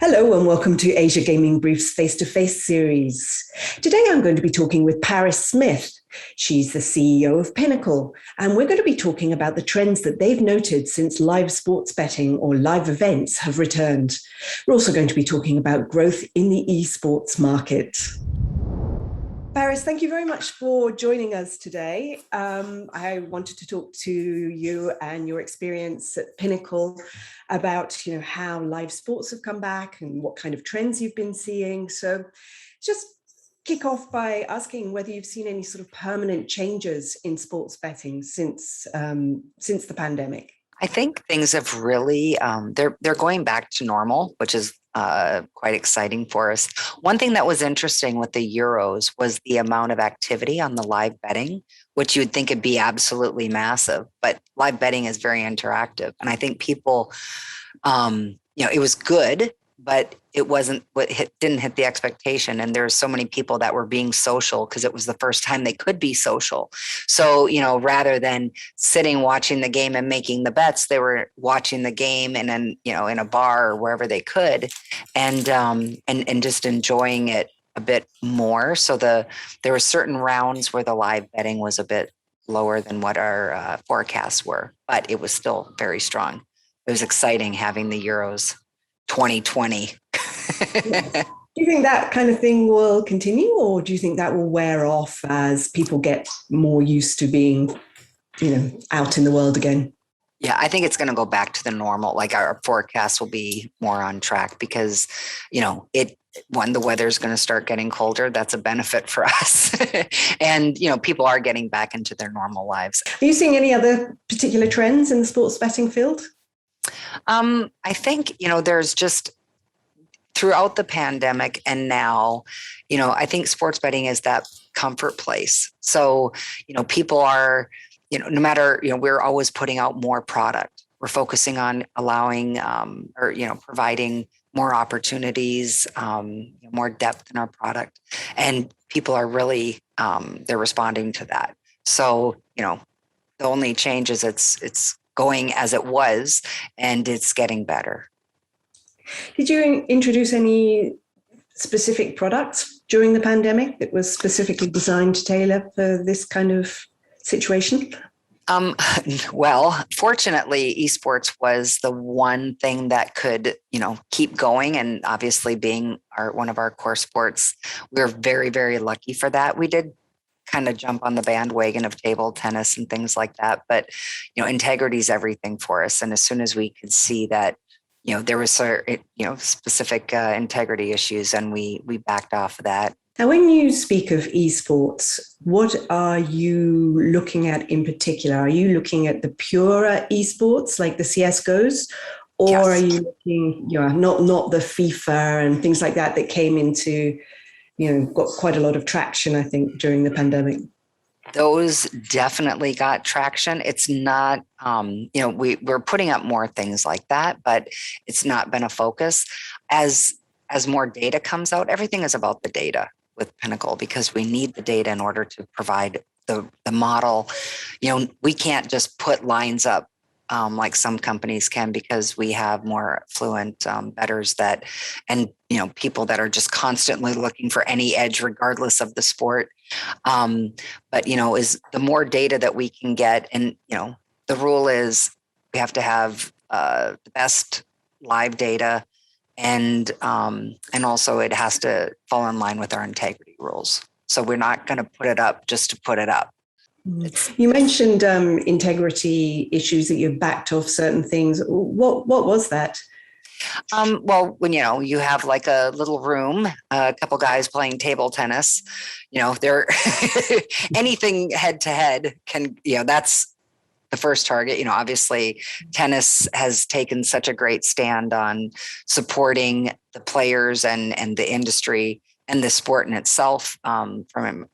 Hello and welcome to Asia Gaming Brief's face-to-face series. Today I'm going to be talking with Paris Smith. She's the CEO of Pinnacle, and we're going to be talking about the trends that they've noted since live sports betting or live events have returned. We're also going to be talking about growth in the esports market. Paris, thank you very much for joining us today. I wanted to talk to you and your experience at Pinnacle about, how live sports have come back and what kind of trends you've been seeing. So just kick off by asking whether you've seen any sort of permanent changes in sports betting since the pandemic. I think things have really, they're going back to normal, which is quite exciting for us. One thing that was interesting with the Euros was the amount of activity on the live betting, which you would think would be absolutely massive, but live betting is very interactive. And I think people, it was good, but it wasn't didn't hit the expectation. And there's so many people that were being social because it was the first time they could be social. So, rather than sitting watching the game and making the bets, they were watching the game and then, in a bar or wherever they could and just enjoying it a bit more. So there were certain rounds where the live betting was a bit lower than what our forecasts were, but it was still very strong. It was exciting having the Euros 2020. Yes. Do you think that kind of thing will continue, or do you think that will wear off as people get more used to being, out in the world again? Yeah, I think it's going to go back to the normal. Like our forecast will be more on track because, when the weather is going to start getting colder, that's a benefit for us. And, people are getting back into their normal lives. Are you seeing any other particular trends in the sports betting field? I think, there's just throughout the pandemic and now, I think sports betting is that comfort place. So, people are, no matter, we're always putting out more product. We're focusing on allowing providing more opportunities, more depth in our product. And people are really, they're responding to that. So, the only change is it's going as it was, and it's getting better. Did you introduce any specific products during the pandemic that was specifically designed to tailor for this kind of situation? Well, fortunately, esports was the one thing that could, keep going. And obviously being one of our core sports, we're very, very lucky for that. We did kind of jump on the bandwagon of table tennis and things like that. But, integrity is everything for us. And as soon as we could see that, there was, specific integrity issues, and we backed off of that. Now, when you speak of esports, what are you looking at in particular? Are you looking at the purer esports like the CSGOs? Or Yes. are you looking, not the FIFA and things like that came into, got quite a lot of traction, I think, during the pandemic? Those definitely got traction. It's not, we're putting up more things like that, but it's not been a focus. As more data comes out, everything is about the data with Pinnacle because we need the data in order to provide the model. We can't just put lines up like some companies can because we have more fluent bettors and people that are just constantly looking for any edge regardless of the sport. But is the more data that we can get, and the rule is we have to have the best live data, and also it has to fall in line with our integrity rules. So we're not going to put it up just to put it up. You mentioned integrity issues that you backed off certain things. What was that? Well, when you have like a little room, a couple guys playing table tennis, they're anything head to head can, that's the first target. Obviously tennis has taken such a great stand on supporting the players and the industry and the sport in itself from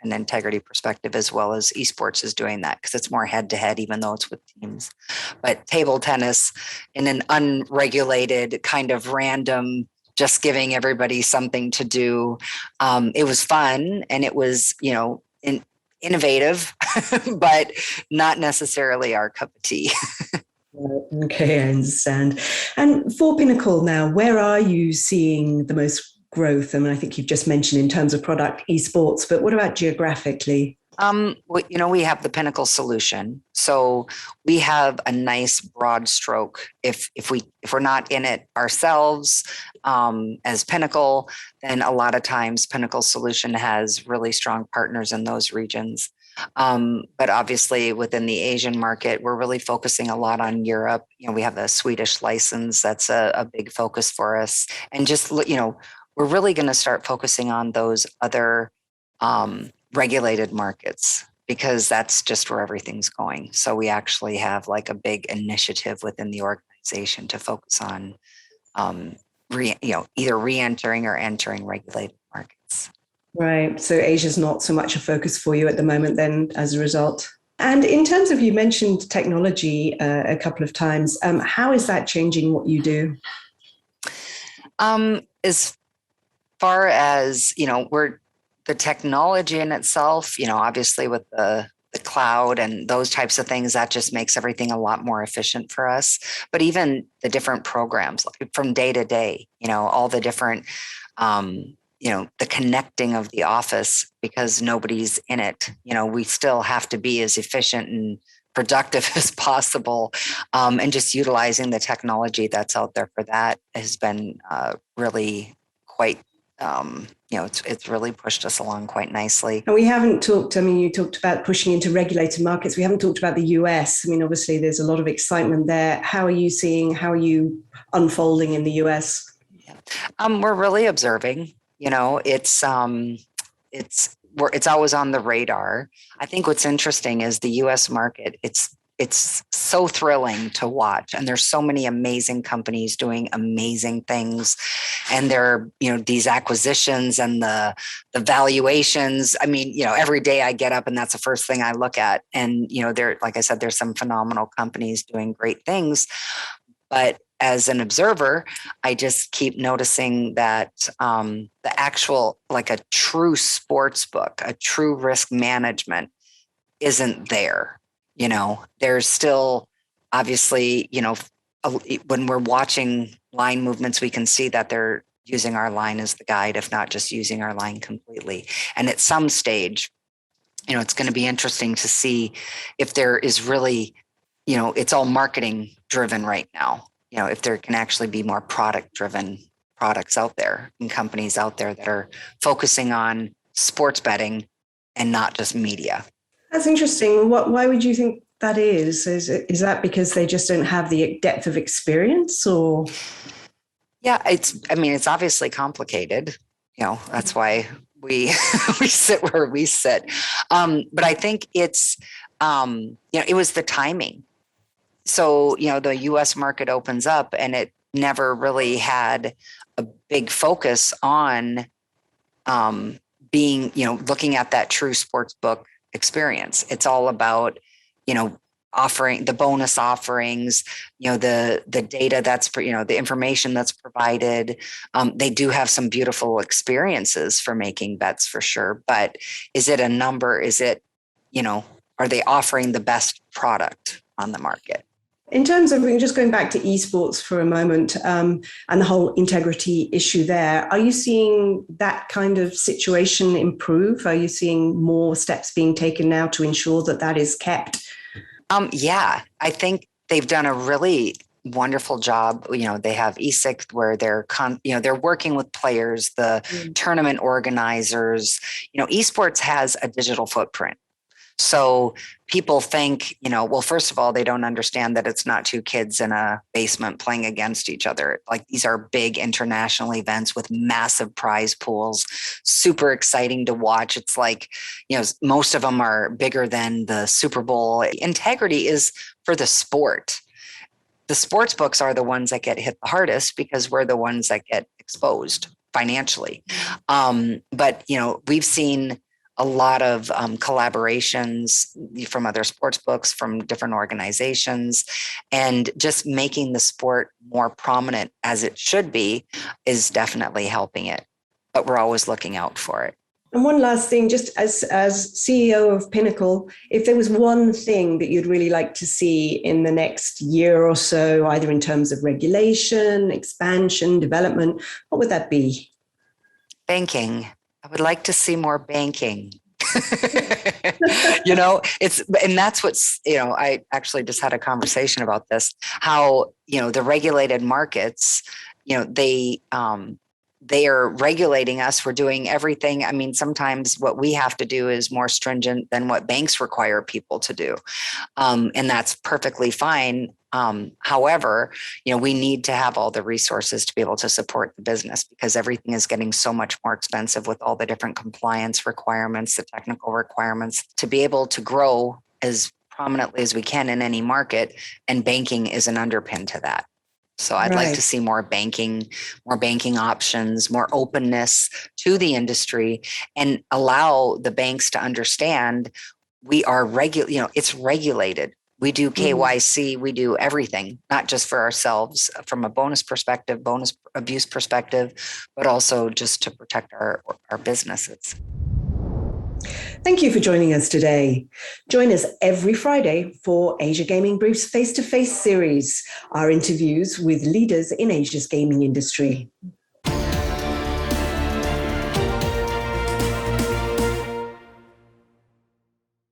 an integrity perspective, as well as esports is doing that because it's more head to head, even though it's with teams. But table tennis in an unregulated kind of random, just giving everybody something to do. It was fun and it was, innovative, but not necessarily our cup of tea. Okay, I understand. And for Pinnacle now, where are you seeing the most growth? I mean, I think you've just mentioned in terms of product, esports, but what about geographically? We have the Pinnacle solution. So we have a nice broad stroke. If we're not in it ourselves as Pinnacle, then a lot of times Pinnacle solution has really strong partners in those regions. But obviously within the Asian market, we're really focusing a lot on Europe. We have the Swedish license. That's a big focus for us. And just, we're really going to start focusing on those other regulated markets because that's just where everything's going. So we actually have like a big initiative within the organization to focus on, either re-entering or entering regulated markets. Right. So Asia's not so much a focus for you at the moment then as a result. And in terms of, you mentioned technology a couple of times, how is that changing what you do? As far as, the technology in itself, obviously with the cloud and those types of things, that just makes everything a lot more efficient for us. But even the different programs like from day to day, all the different, the connecting of the office because nobody's in it. We still have to be as efficient and productive as possible. And just utilizing the technology that's out there for that has been really quite it's really pushed us along quite nicely. And we haven't talked, you talked about pushing into regulated markets. We haven't talked about the US. Obviously there's a lot of excitement there. How are you unfolding in the US? Yeah. We're really observing, it's always on the radar. I think what's interesting is the US market, it's so thrilling to watch. And there's so many amazing companies doing amazing things. And there are, these acquisitions and the valuations. Every day I get up and that's the first thing I look at. And, like I said, there's some phenomenal companies doing great things. But as an observer, I just keep noticing that the actual, like a true sports book, a true risk management isn't there. There's still obviously, when we're watching line movements, we can see that they're using our line as the guide, if not just using our line completely. And at some stage, it's going to be interesting to see if there is really, it's all marketing driven right now. If there can actually be more product driven products out there and companies out there that are focusing on sports betting and not just media. That's interesting. Why would you think that is? Is that because they just don't have the depth of experience, or? Yeah, it's obviously complicated. That's why we we sit where we sit. But I think it's it was the timing. So the U.S. market opens up, and it never really had a big focus on being looking at that true sports book experience. It's all about, offering the bonus offerings, the data that's, the information that's provided. They do have some beautiful experiences for making bets for sure. But is it a number? Is it, are they offering the best product on the market? In terms of just going back to esports for a moment and the whole integrity issue there, are you seeing that kind of situation improve? Are you seeing more steps being taken now to ensure that that is kept? Yeah, I think they've done a really wonderful job. They have ESIC where they're working with players, the tournament organizers. Esports has a digital footprint. So people think, well, first of all, they don't understand that it's not two kids in a basement playing against each other. Like these are big international events with massive prize pools, super exciting to watch. It's like, most of them are bigger than the Super Bowl. Integrity is for the sport. The sports books are the ones that get hit the hardest because we're the ones that get exposed financially. But, we've seen a lot of collaborations from other sports books, from different organizations, and just making the sport more prominent as it should be is definitely helping it. But we're always looking out for it. And one last thing, just as CEO of Pinnacle, if there was one thing that you'd really like to see in the next year or so, either in terms of regulation, expansion, development, what would that be? Banking. I would like to see more banking. And that's what's, I actually just had a conversation about this, how, the regulated markets, they are regulating us. We're doing everything. I mean, sometimes what we have to do is more stringent than what banks require people to do. And that's perfectly fine. However, we need to have all the resources to be able to support the business, because everything is getting so much more expensive with all the different compliance requirements, the technical requirements, to be able to grow as prominently as we can in any market. And banking is an underpin to that. So I'd like to see more banking options, more openness to the industry, and allow the banks to understand we are it's regulated. We do KYC, we do everything, not just for ourselves from a bonus abuse perspective, but also just to protect our businesses. Thank you for joining us today. Join us every Friday for Asia Gaming Brief's face-to-face series, our interviews with leaders in Asia's gaming industry.